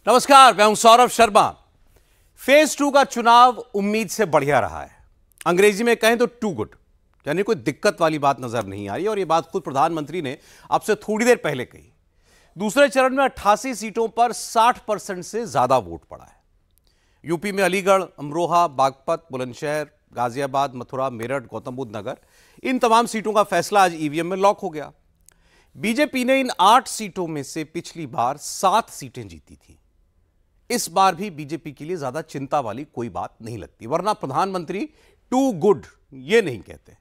नमस्कार, मैं हूं सौरभ शर्मा। फेज 2 का चुनाव उम्मीद से बढ़िया रहा है। अंग्रेजी में कहें तो टू गुड, यानी कोई दिक्कत वाली बात नजर नहीं आ रही और यह बात खुद प्रधानमंत्री ने अब से थोड़ी देर पहले कही। दूसरे चरण में 88 सीटों पर 60% से ज्यादा वोट पड़ा है। यूपी में अलीगढ़, अमरोहा, बागपत, बुलंदशहर, गाजियाबाद, मथुरा, मेरठ, गौतम बुद्ध नगर, इन तमाम सीटों का फैसला आज ईवीएम में लॉक हो गया। बीजेपी ने इन 8 सीटों में से पिछली बार 7 सीटें जीती थी। इस बार भी बीजेपी के लिए ज्यादा चिंता वाली कोई बात नहीं लगती, वरना प्रधानमंत्री टू गुड ये नहीं कहते।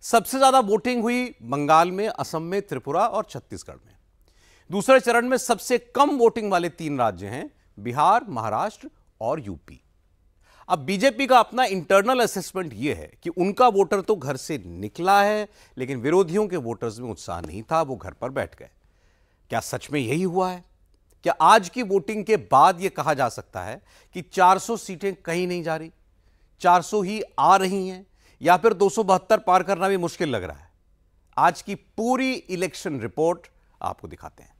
सबसे ज्यादा वोटिंग हुई बंगाल में, असम में, त्रिपुरा और छत्तीसगढ़ में। दूसरे चरण में सबसे कम वोटिंग वाले 3 राज्य हैं बिहार, महाराष्ट्र और यूपी। अब बीजेपी का अपना इंटरनल असेसमेंट यह है कि उनका वोटर तो घर से निकला है, लेकिन विरोधियों के वोटर्स में उत्साह नहीं था, वो घर पर बैठ गए। क्या सच में यही हुआ है? क्या आज की वोटिंग के बाद यह कहा जा सकता है कि 400 सीटें कहीं नहीं जा रही, 400 ही आ रही हैं, या फिर 272 पार करना भी मुश्किल लग रहा है? आज की पूरी इलेक्शन रिपोर्ट आपको दिखाते हैं।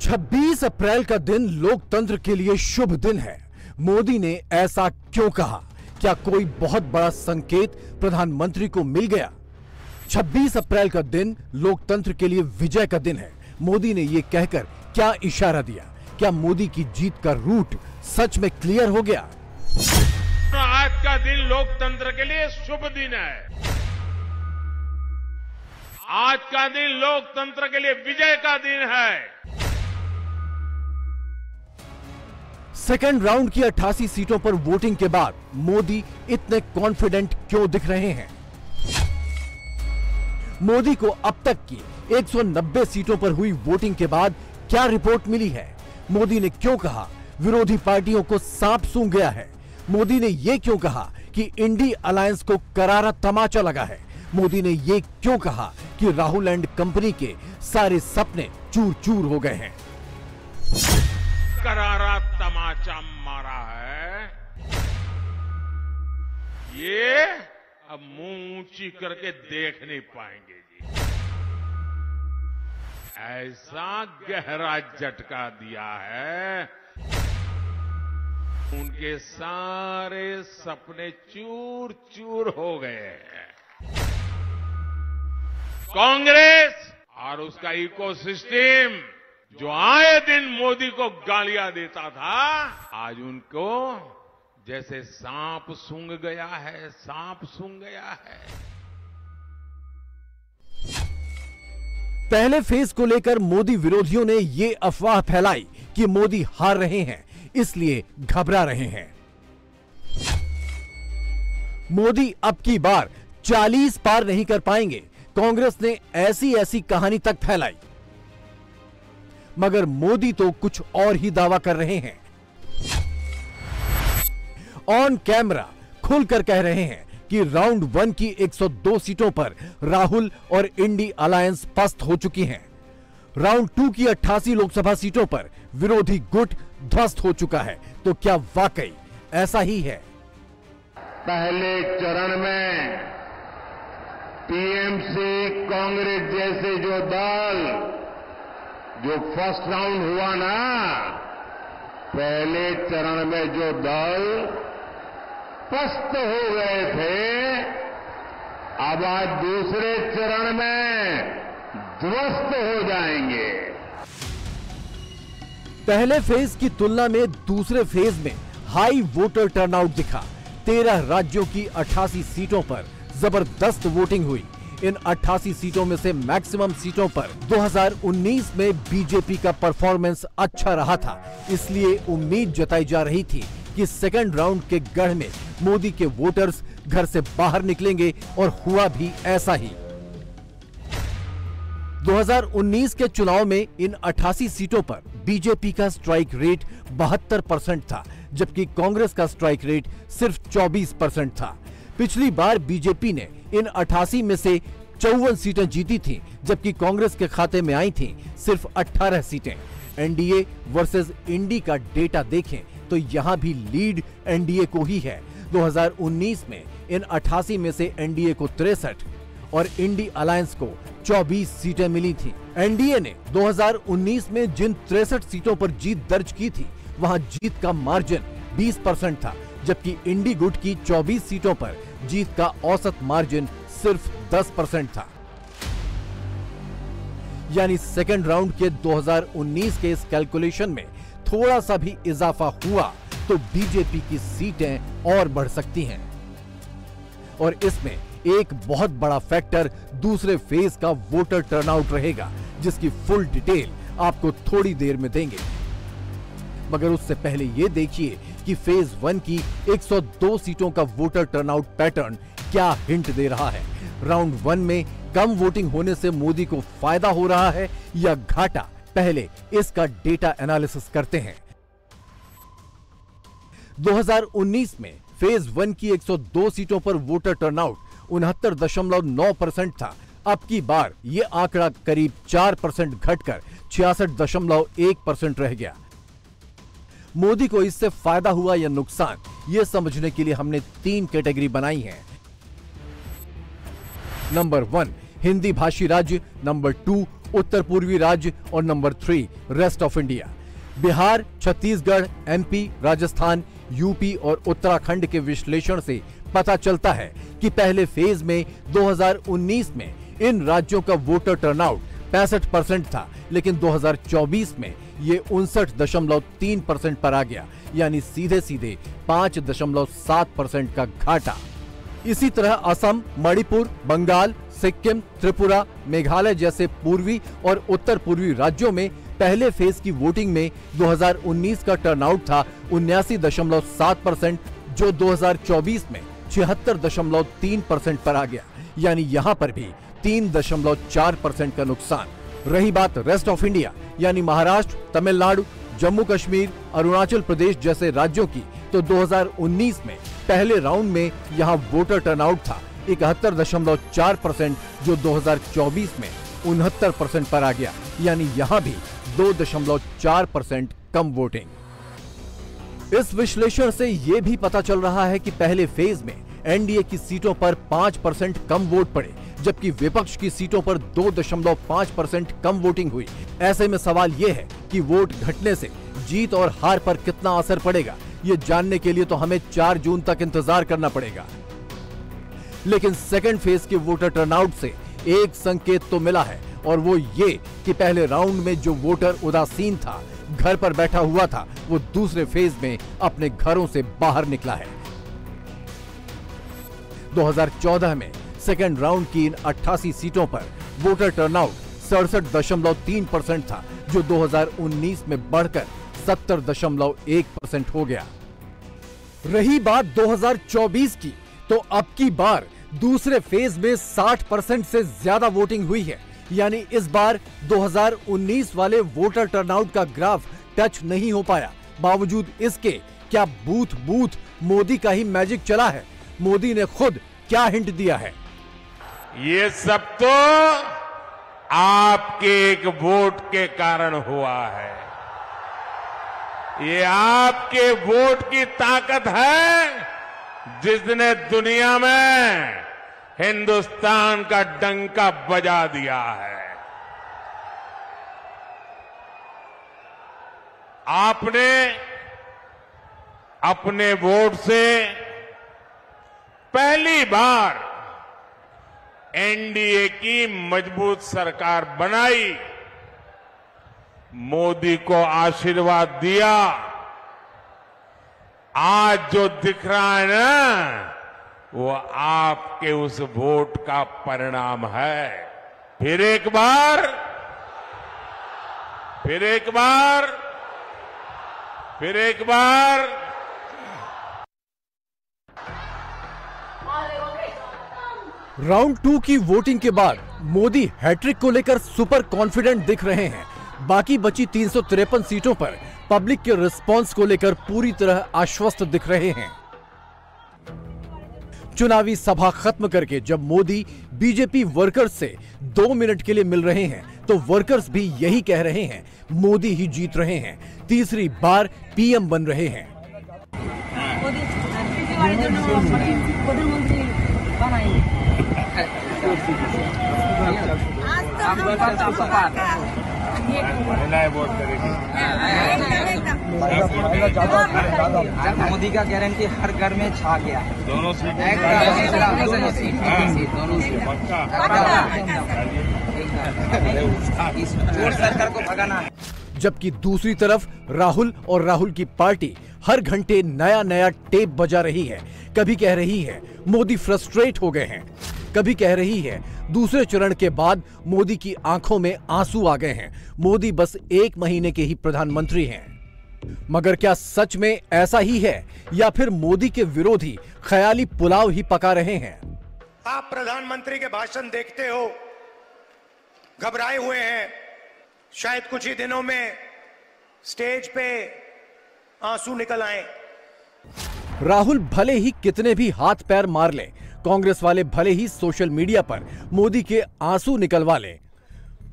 26 अप्रैल का दिन लोकतंत्र के लिए शुभ दिन है। मोदी ने ऐसा क्यों कहा? क्या कोई बहुत बड़ा संकेत प्रधानमंत्री को मिल गया? 26 अप्रैल का दिन लोकतंत्र के लिए विजय का दिन है। मोदी ने यह कहकर क्या इशारा दिया? क्या मोदी की जीत का रूट सच में क्लियर हो गया? आज का दिन लोकतंत्र के लिए शुभ दिन है। आज का दिन लोकतंत्र के लिए विजय का दिन है। सेकेंड राउंड की 88 सीटों पर वोटिंग के बाद मोदी इतने कॉन्फिडेंट क्यों दिख रहे हैं? मोदी को अब तक की 190 सीटों पर हुई वोटिंग के बाद क्या रिपोर्ट मिली है? मोदी ने क्यों कहा विरोधी पार्टियों को सांप सूंघ गया है? मोदी ने यह क्यों कहा कि इंडी अलायंस को करारा तमाचा लगा है? मोदी ने यह क्यों कहा कि राहुल एंड कंपनी के सारे सपने चूर चूर हो गए हैं? करारा तमाचा मारा है, ये अब मुंह ऊंची करके देख नहीं पाएंगे जी। ऐसा गहरा झटका दिया है, उनके सारे सपने चूर चूर हो गए हैं। कांग्रेस और उसका इकोसिस्टम जो आए दिन मोदी को गालियां देता था, आज उनको जैसे सांप सूंघ गया है, सांप सूंघ गया है। पहले फेज को लेकर मोदी विरोधियों ने ये अफवाह फैलाई कि मोदी हार रहे हैं, इसलिए घबरा रहे हैं। मोदी अब की बार 40 पार नहीं कर पाएंगे, कांग्रेस ने ऐसी कहानी तक फैलाई। मगर मोदी तो कुछ और ही दावा कर रहे हैं। ऑन कैमरा खुलकर कह रहे हैं कि राउंड 1 की 102 सीटों पर राहुल और इंडी अलायंस पस्त हो चुकी हैं। राउंड 2 की 88 लोकसभा सीटों पर विरोधी गुट ध्वस्त हो चुका है। तो क्या वाकई ऐसा ही है? पहले चरण में टीएमसी, कांग्रेस जैसे जो दल जो फर्स्ट राउंड हुआ ना, पहले चरण में जो दल पस्त हो गए थे, अब आज दूसरे चरण में ध्वस्त हो जाएंगे। पहले फेज की तुलना में दूसरे फेज में हाई वोटर टर्नआउट दिखा। 13 राज्यों की 88 सीटों पर जबरदस्त वोटिंग हुई। इन 88 सीटों में से मैक्सिमम सीटों पर 2019 में बीजेपी का परफॉर्मेंस अच्छा रहा था, इसलिए उम्मीद जताई जा रही थी कि सेकंड राउंड के गढ़ में मोदी के वोटर्स घर से बाहर निकलेंगे, और हुआ भी ऐसा ही। 2019 के चुनाव में इन 88 सीटों पर बीजेपी का स्ट्राइक रेट 72% था, जबकि कांग्रेस का स्ट्राइक रेट सिर्फ 24% था। पिछली बार बीजेपी ने इन 88 में से 54 सीटें जीती थीं, जबकि कांग्रेस के खाते में आई थीं सिर्फ 18 सीटें। एनडीए वर्सेस इंडी का डेटा देखें तो यहां भी लीड एनडीए को ही है। 2019 में इन 88 में से एनडीए को 63 और इंडी अलायंस को 24 सीटें मिली थी। एनडीए ने 2019 में जिन 63 सीटों पर जीत दर्ज की थी, वहां जीत का मार्जिन 20% था, जबकि इंडी गुट की 24 सीटों पर जीत का औसत मार्जिन सिर्फ 10% था। यानी सेकेंड राउंड के 2019 के इस कैलकुलेशन में थोड़ा सा भी इजाफा हुआ तो बीजेपी की सीटें और बढ़ सकती हैं। और इसमें एक बहुत बड़ा फैक्टर दूसरे फेज का वोटर टर्नआउट रहेगा, जिसकी फुल डिटेल आपको थोड़ी देर में देंगे। मगर उससे पहले यह देखिए कि फेज 1 की 102 सीटों का वोटर टर्नआउट पैटर्न क्या हिंट दे रहा है। राउंड 1 में कम वोटिंग होने से मोदी को फायदा हो रहा है या घाटा, पहले इसका डेटा एनालिसिस करते हैं। 2019 में फेज 1 की 102 सीटों पर वोटर टर्नआउट 69.9% था। अब की बार यह आंकड़ा करीब 4% घटकर 66.1% रह गया। मोदी को इससे फायदा हुआ या नुकसान, यह समझने के लिए हमने 3 कैटेगरी बनाई हैं। नंबर 1 हिंदी भाषी राज्य, नंबर 2 उत्तर पूर्वी राज्य और number 3 rest of India. Bihar, Chhattisgarh, MP, Rajasthan, UP और उत्तराखंड के विश्लेषण से पता चलता है कि पहले फेज में 2019 में इन राज्यों का वोटर टर्नआउट 65% था, लेकिन 2024 में ये 59.3% पर आ गया, यानी सीधे सीधे 5.7% का घाटा। इसी तरह असम, मणिपुर, बंगाल, सिक्किम, त्रिपुरा, मेघालय जैसे पूर्वी और उत्तर पूर्वी राज्यों में पहले फेज की वोटिंग में 2019 का टर्नआउट था 79.7%, जो 2024 में 76.3% पर आ गया, यानी यहां पर भी 3.4% का नुकसान। रही बात रेस्ट ऑफ इंडिया यानी महाराष्ट्र, तमिलनाडु, जम्मू कश्मीर, अरुणाचल प्रदेश जैसे राज्यों की, तो 2019 में पहले राउंड में यहां वोटर टर्नआउट था 71.4%, जो 2024 में 69% पर आ गया, यानी यहां भी 2.4% कम वोटिंग। इस विश्लेषण से यह भी पता चल रहा है कि पहले फेज में एनडीए की सीटों पर 5% कम वोट पड़े, जबकि विपक्ष की सीटों पर 2.5% कम वोटिंग हुई। ऐसे में सवाल यह है कि वोट घटने से जीत और हार पर कितना असर पड़ेगा, ये जानने के लिए तो हमें 4 जून तक इंतजार करना पड़ेगा। लेकिन सेकेंड फेज के वोटर टर्नआउट से एक संकेत तो मिला है, और वो ये कि पहले राउंड में जो वोटर उदासीन था, घर पर बैठा हुआ था, वो दूसरे फेज में अपने घरों से बाहर निकला है। 2014 में सेकेंड राउंड की इन 88 सीटों पर वोटर टर्नआउट 67.3% था, जो 2019 में बढ़कर 70.1% हो गया। रही बात 2024 की, तो अब की बार दूसरे फेज में 60% से ज्यादा वोटिंग हुई है, यानी इस बार 2019 वाले वोटर टर्नआउट का ग्राफ टच नहीं हो पाया। बावजूद इसके क्या बूथ बूथ मोदी का ही मैजिक चला है? मोदी ने खुद क्या हिंट दिया है? ये सब तो आपके एक वोट के कारण हुआ है। ये आपके वोट की ताकत है, जिसने दुनिया में हिंदुस्तान का डंका बजा दिया है। आपने अपने वोट से पहली बार एनडीए की मजबूत सरकार बनाई, मोदी को आशीर्वाद दिया। आज जो दिख रहा है ना, वो आपके उस वोट का परिणाम है। फिर एक बार राउंड 2 की वोटिंग के बाद मोदी हैट्रिक को लेकर सुपर कॉन्फिडेंट दिख रहे हैं। बाकी बची 353 सीटों पर पब्लिक के रिस्पांस को लेकर पूरी तरह आश्वस्त दिख रहे हैं। चुनावी सभा खत्म करके जब मोदी बीजेपी वर्कर्स से 2 मिनट के लिए मिल रहे हैं, तो वर्कर्स भी यही कह रहे हैं, मोदी ही जीत रहे हैं, तीसरी बार पीएम बन रहे हैं। महिलाएं वोट करेगी। मोदी का गारंटी हर घर में छा गया। दोनों सीट पक्का चोर सरकार को भगाना है। जबकि दूसरी तरफ राहुल और राहुल की पार्टी हर घंटे नया नया टेप बजा रही है। कभी कह रही है मोदी फ्रस्ट्रेट हो गए हैं, कभी कह रही है दूसरे चरण के बाद मोदी की आंखों में आंसू आ गए हैं, मोदी बस 1 महीने के ही प्रधानमंत्री हैं। मगर क्या सच में ऐसा ही है या फिर मोदी के विरोधी ख्याली पुलाव ही पका रहे हैं? आप प्रधानमंत्री के भाषण देखते हो, घबराए हुए हैं, शायद कुछ ही दिनों में स्टेज पे आंसू निकल आए। राहुल भले ही कितने भी हाथ पैर मार लें, कांग्रेस वाले भले ही सोशल मीडिया पर मोदी के आंसू निकलवा लें,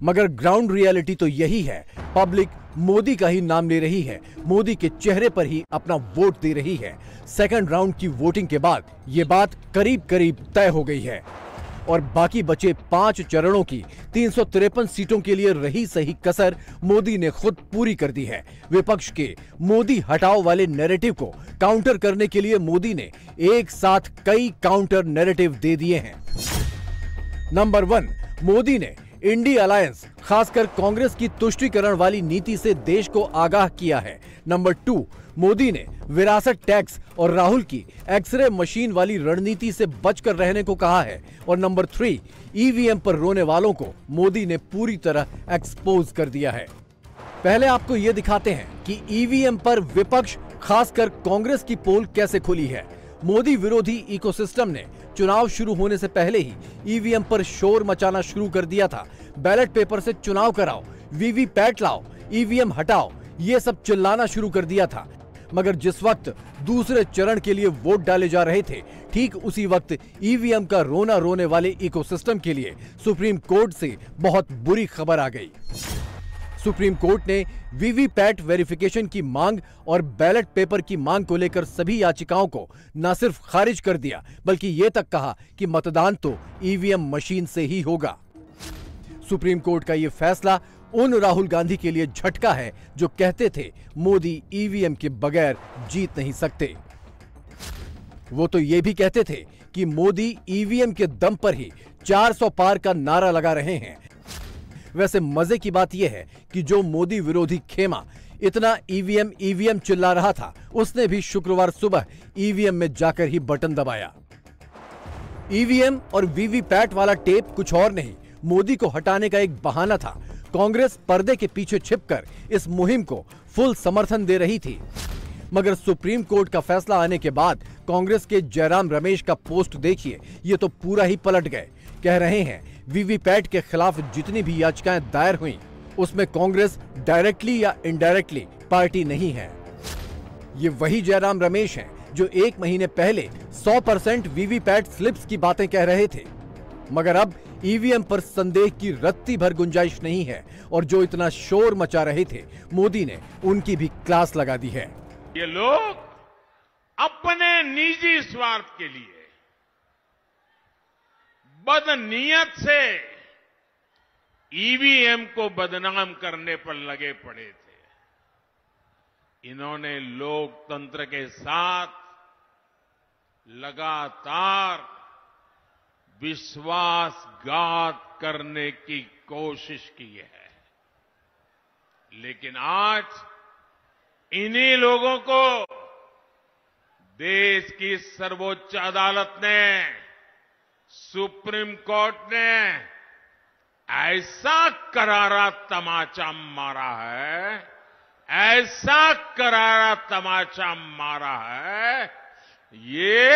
मगर ग्राउंड रियलिटी तो यही है, पब्लिक मोदी का ही नाम ले रही है, मोदी के चेहरे पर ही अपना वोट दे रही है। सेकंड राउंड की वोटिंग के बाद ये बात करीब करीब तय हो गई है और बाकी बचे 5 चरणों की 353 सीटों के लिए रही सही कसर मोदी ने खुद पूरी कर दी है। विपक्ष के मोदी हटाओ वाले नैरेटिव को काउंटर करने के लिए मोदी ने एक साथ कई काउंटर नैरेटिव दे दिए हैं। नंबर 1, मोदी ने इंडी अलायंस खासकर कांग्रेस की तुष्टीकरण वाली नीति से देश को आगाह किया है। नंबर 2, मोदी ने विरासत टैक्स और राहुल की एक्सरे मशीन वाली रणनीति से बचकर रहने को कहा है। और नंबर 3, ईवीएम पर रोने वालों को मोदी ने पूरी तरह एक्सपोज कर दिया है। पहले आपको यह दिखाते हैं कि ईवीएम पर विपक्ष खासकर कांग्रेस की पोल कैसे खुली है। मोदी विरोधी इकोसिस्टम ने चुनाव शुरू होने से पहले ही ईवीएम पर शोर मचाना शुरू कर दिया था। बैलेट पेपर से चुनाव कराओ, वीवीपैट लाओ, ईवीएम हटाओ, ये सब चिल्लाना शुरू कर दिया था। मगर जिस वक्त दूसरे चरण के लिए वोट डाले जा रहे थे, ठीक उसी वक्त ईवीएम का रोना रोने वाले इकोसिस्टम के लिए सुप्रीम कोर्ट से बहुत बुरी खबर आ गई। सुप्रीम कोर्ट ने वीवीपैट वेरिफिकेशन की मांग और बैलेट पेपर की मांग को लेकर सभी याचिकाओं को न सिर्फ खारिज कर दिया, बल्कि ये तक कहा कि मतदान तो ईवीएम मशीन से ही होगा। सुप्रीम कोर्ट का यह फैसला उन राहुल गांधी के लिए झटका है जो कहते थे मोदी ईवीएम के बगैर जीत नहीं सकते। वो तो ये भी कहते थे कि मोदी ईवीएम के दम पर ही 400 पार का नारा लगा रहे हैं। वैसे मजे की बात यह है कि जो मोदी विरोधी खेमा इतना ईवीएम चिल्ला रहा था, उसने भी शुक्रवार सुबह ईवीएम में जाकर ही बटन दबाया। ईवीएम और वीवीपैट वाला टेप कुछ और नहीं, मोदी को हटाने का एक बहाना था। कांग्रेस पर्दे के पीछे छिपकर इस मुहिम को फुल समर्थन दे रही थी। मगर सुप्रीम कोर्ट का फैसला आने के बाद कांग्रेस के जयराम रमेश का पोस्ट देखिए, ये तो पूरा ही पलट गए। कह रहे हैं वीवीपैट के खिलाफ जितनी भी याचिकाएं दायर हुई, उसमें कांग्रेस डायरेक्टली या इनडायरेक्टली पार्टी नहीं है। ये वही जयराम रमेश हैं जो 1 महीने पहले 100% वीवीपैट स्लिप्स की बातें कह रहे थे। मगर अब ईवीएम पर संदेह की रत्ती भर गुंजाइश नहीं है और जो इतना शोर मचा रहे थे, मोदी ने उनकी भी क्लास लगा दी है। ये लोग अपने निजी स्वार्थ के लिए बदनीयत से ईवीएम को बदनाम करने पर लगे पड़े थे। इन्होंने लोकतंत्र के साथ लगातार विश्वासघात करने की कोशिश की है, लेकिन आज इन्हीं लोगों को देश की सर्वोच्च अदालत ने, सुप्रीम कोर्ट ने ऐसा करारा तमाचा मारा है, ऐसा करारा तमाचा मारा है, ये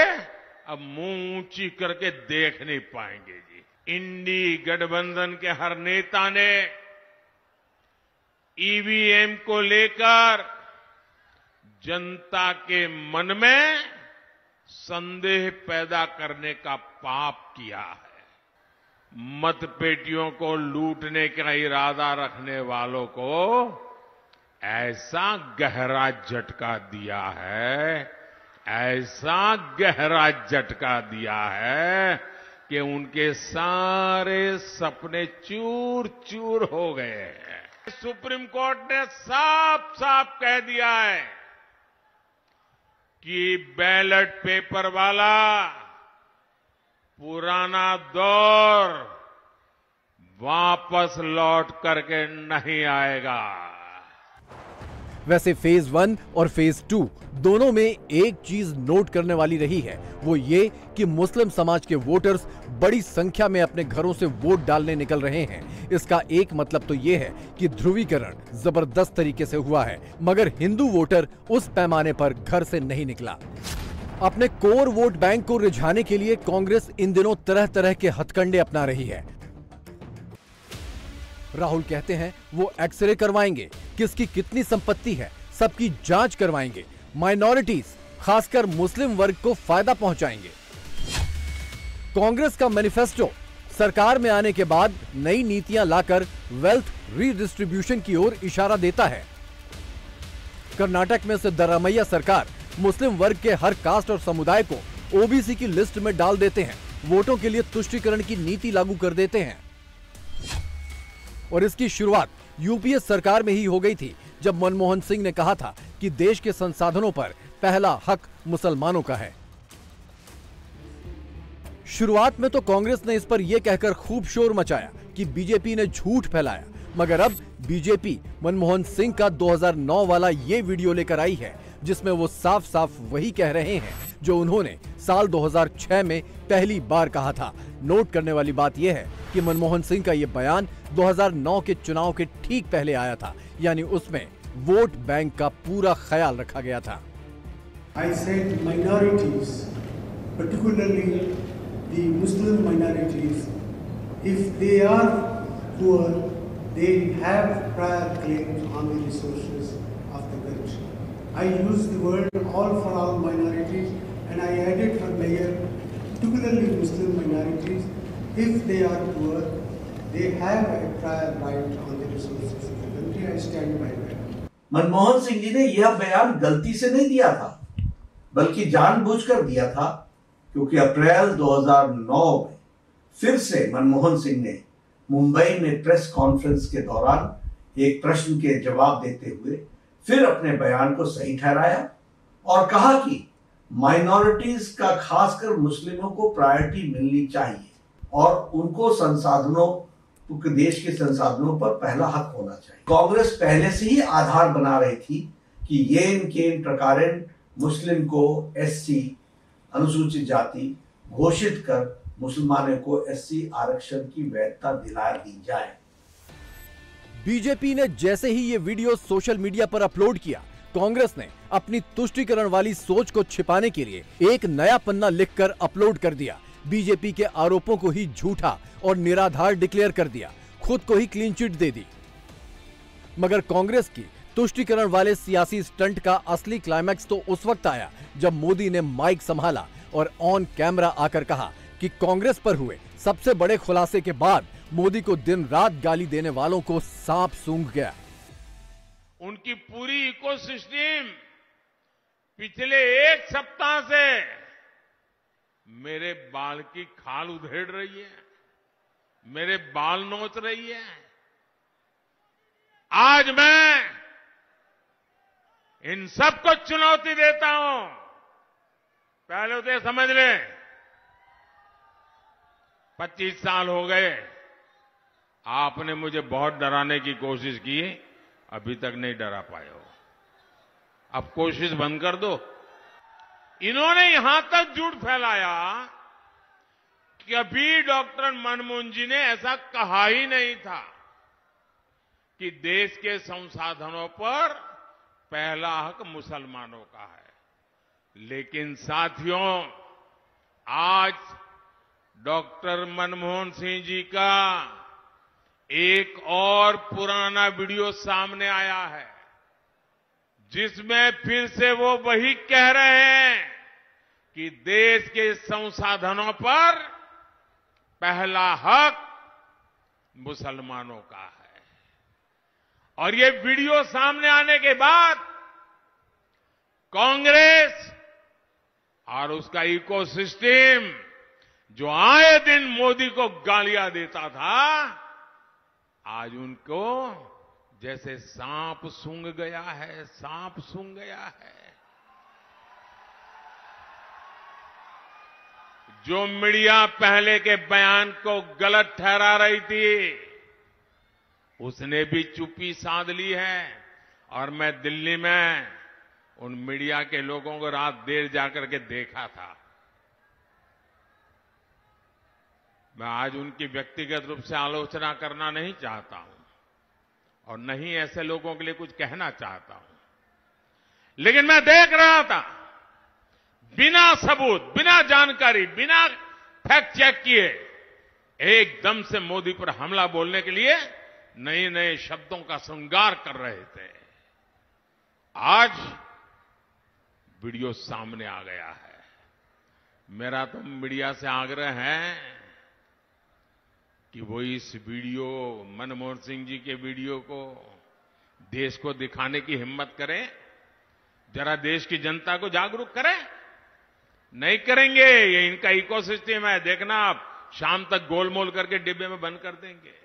अब मुंह ऊंची करके देख नहीं पाएंगे जी। इंडी गठबंधन के हर नेता ने ईवीएम को लेकर जनता के मन में संदेह पैदा करने का पाप किया है। मतपेटियों को लूटने का इरादा रखने वालों को ऐसा गहरा झटका दिया है, ऐसा गहरा झटका दिया है कि उनके सारे सपने चूर चूर हो गए हैं। सुप्रीम कोर्ट ने साफ साफ कह दिया है कि बैलेट पेपर वाला पुराना दौर वापस लौट करके नहीं आएगा। वैसे फेज 1 और फेज 2 दोनों में एक चीज नोट करने वाली रही है, वो ये कि मुस्लिम समाज के वोटर्स बड़ी संख्या में अपने घरों से वोट डालने निकल रहे हैं। इसका एक मतलब तो ये है कि ध्रुवीकरण जबरदस्त तरीके से हुआ है, मगर हिंदू वोटर उस पैमाने पर घर से नहीं निकला। अपने कोर वोट बैंक को रिझाने के लिए कांग्रेस इन दिनों तरह तरह के हथकंडे अपना रही है। राहुल कहते हैं वो एक्सरे करवाएंगे, किसकी कितनी संपत्ति है सबकी जांच करवाएंगे, माइनॉरिटीज खासकर मुस्लिम वर्ग को फायदा पहुंचाएंगे। कांग्रेस का मैनिफेस्टो सरकार में आने के बाद नई नीतियां लाकर वेल्थ रीडिस्ट्रीब्यूशन की ओर इशारा देता है। कर्नाटक में सिद्धरामैया सरकार मुस्लिम वर्ग के हर कास्ट और समुदाय को ओबीसी की लिस्ट में डाल देते हैं, वोटों के लिए तुष्टीकरण की नीति लागू कर देते हैं। और इसकी शुरुआत यूपीए सरकार में ही हो गई थी, जब मनमोहन सिंह ने कहा था कि देश के संसाधनों पर पहला हक मुसलमानों का है। शुरुआत में तो कांग्रेस ने इस पर यह कहकर खूब शोर मचाया कि बीजेपी ने झूठ फैलाया, मगर अब बीजेपी मनमोहन सिंह का 2009 वाला ये वीडियो लेकर आई है, जिसमें वो साफ साफ वही कह रहे हैं जो उन्होंने साल 2006 में पहली बार कहा था। नोट करने वाली बात यह है कि मनमोहन सिंह का यह बयान 2009 के चुनाव के ठीक पहले आया था, यानी उसमें वोट बैंक का पूरा ख्याल रखा गया था। I said minorities, particularly the Muslim minorities, if they are poor, they have prior claims on the resources of the country. I used the word all for all minorities, and I added for mayor, particularly Muslim minorities, if they are poor, they have a prior right on the resources of the country. I stand by that. Manmohan Singh ji ने यह बयान गलती से नहीं दिया था, बल्कि जानबूझकर दिया था, क्योंकि अप्रैल 2009 में फिर से मनमोहन सिंह ने मुंबई में प्रेस कॉन्फ्रेंस के दौरान एक प्रश्न के जवाब देते हुए फिर अपने बयान को सही ठहराया और कहा कि माइनॉरिटीज का खासकर मुस्लिमों को प्रायोरिटी मिलनी चाहिए और उनको संसाधनों, देश के संसाधनों पर पहला हक होना चाहिए। कांग्रेस पहले से ही आधार बना रही थी कि येन केन प्रकारेण मुस्लिम को एससी अनुसूचित जाति घोषित कर मुसलमानों को एससी आरक्षण की वैधता दिला दी जाए। बीजेपी ने जैसे ही ये वीडियो सोशल मीडिया पर अपलोड किया, कांग्रेस ने अपनी तुष्टीकरण वाली सोच को छिपाने के लिए एक नया पन्ना लिखकर अपलोड कर दिया। बीजेपी के आरोपों को ही झूठा और निराधार डिक्लेयर कर दिया, खुद को ही क्लीन चिट दे दी। मगर कांग्रेस की तुष्टीकरण वाले सियासी स्टंट का असली क्लाइमैक्स तो उस वक्त आया जब मोदी ने माइक संभाला और ऑन कैमरा आकर कहा कि कांग्रेस पर हुए सबसे बड़े खुलासे के बाद मोदी को दिन रात गाली देने वालों को सांप सूंघ गया। उनकी पूरी इकोसिस्टम पिछले एक सप्ताह से मेरे बाल की खाल उधेड़ रही है, मेरे बाल नोच रही है। आज मैं इन सबको चुनौती देता हूं। पहले तो समझ लें, 25 साल हो गए, आपने मुझे बहुत डराने की कोशिश की, अभी तक नहीं डरा पाए हो। अब कोशिश बंद कर दो। इन्होंने यहां तक झूठ फैलाया कि अभी डॉक्टर मनमोहन जी ने ऐसा कहा ही नहीं था कि देश के संसाधनों पर पहला हक मुसलमानों का है। लेकिन साथियों, आज डॉक्टर मनमोहन सिंह जी का एक और पुराना वीडियो सामने आया है, जिसमें फिर से वो वही कह रहे हैं कि देश के संसाधनों पर पहला हक मुसलमानों का है। और ये वीडियो सामने आने के बाद कांग्रेस और उसका इकोसिस्टम जो आए दिन मोदी को गालियां देता था, आज उनको जैसे सांप सूंघ गया है, सांप सूंघ गया है। जो मीडिया पहले के बयान को गलत ठहरा रही थी, उसने भी चुप्पी साध ली है। और मैं दिल्ली में उन मीडिया के लोगों को रात देर जाकर के देखा था। मैं आज उनकी व्यक्तिगत रूप से आलोचना करना नहीं चाहता हूं और नहीं ऐसे लोगों के लिए कुछ कहना चाहता हूं, लेकिन मैं देख रहा था बिना सबूत, बिना जानकारी, बिना फैक्ट चेक किए एकदम से मोदी पर हमला बोलने के लिए नए नए शब्दों का श्रृंगार कर रहे थे। आज वीडियो सामने आ गया है। मेरा तो मीडिया से आग्रह है कि वो इस वीडियो, मनमोहन सिंह जी के वीडियो को देश को दिखाने की हिम्मत करें, जरा देश की जनता को जागरूक करें। नहीं करेंगे, ये इनका इकोसिस्टम है, देखना आप शाम तक गोलमोल करके डिब्बे में बंद कर देंगे।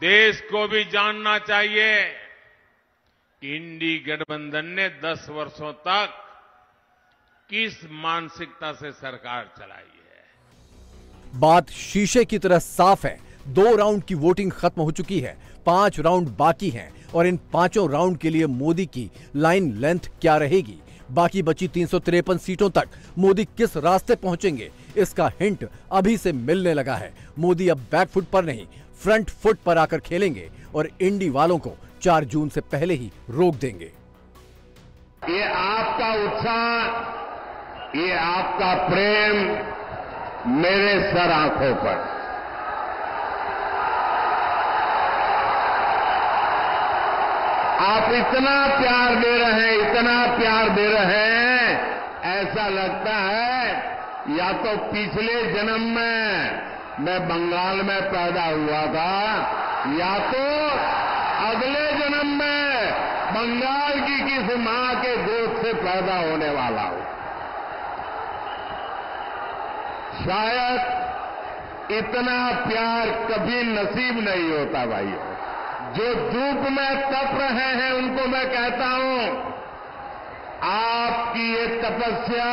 देश को भी जानना चाहिए कि इंडी गठबंधन ने 10 वर्षों तक किस मानसिकता से सरकार चलाई है। बात शीशे की तरह साफ है। 2 राउंड की वोटिंग खत्म हो चुकी है, 5 राउंड बाकी हैं और इन 5 राउंड के लिए मोदी की लाइन लेंथ क्या रहेगी, बाकी बची 353 सीटों तक मोदी किस रास्ते पहुंचेंगे, इसका हिंट अभी से मिलने लगा है। मोदी अब बैकफुट पर नहीं, फ्रंट फुट पर आकर खेलेंगे और इंडी वालों को 4 जून से पहले ही रोक देंगे। ये आपका उत्साह, ये आपका प्रेम मेरे सर आंखों पर, आप इतना प्यार दे रहे हैं, इतना प्यार दे रहे हैं, ऐसा लगता है या तो पिछले जन्म में मैं बंगाल में पैदा हुआ था या तो अगले जन्म में बंगाल की किसी मां के गोद से पैदा होने वाला हूं। शायद इतना प्यार कभी नसीब नहीं होता भाइयों। जो धूप में तप रहे हैं उनको मैं कहता हूं, आपकी ये तपस्या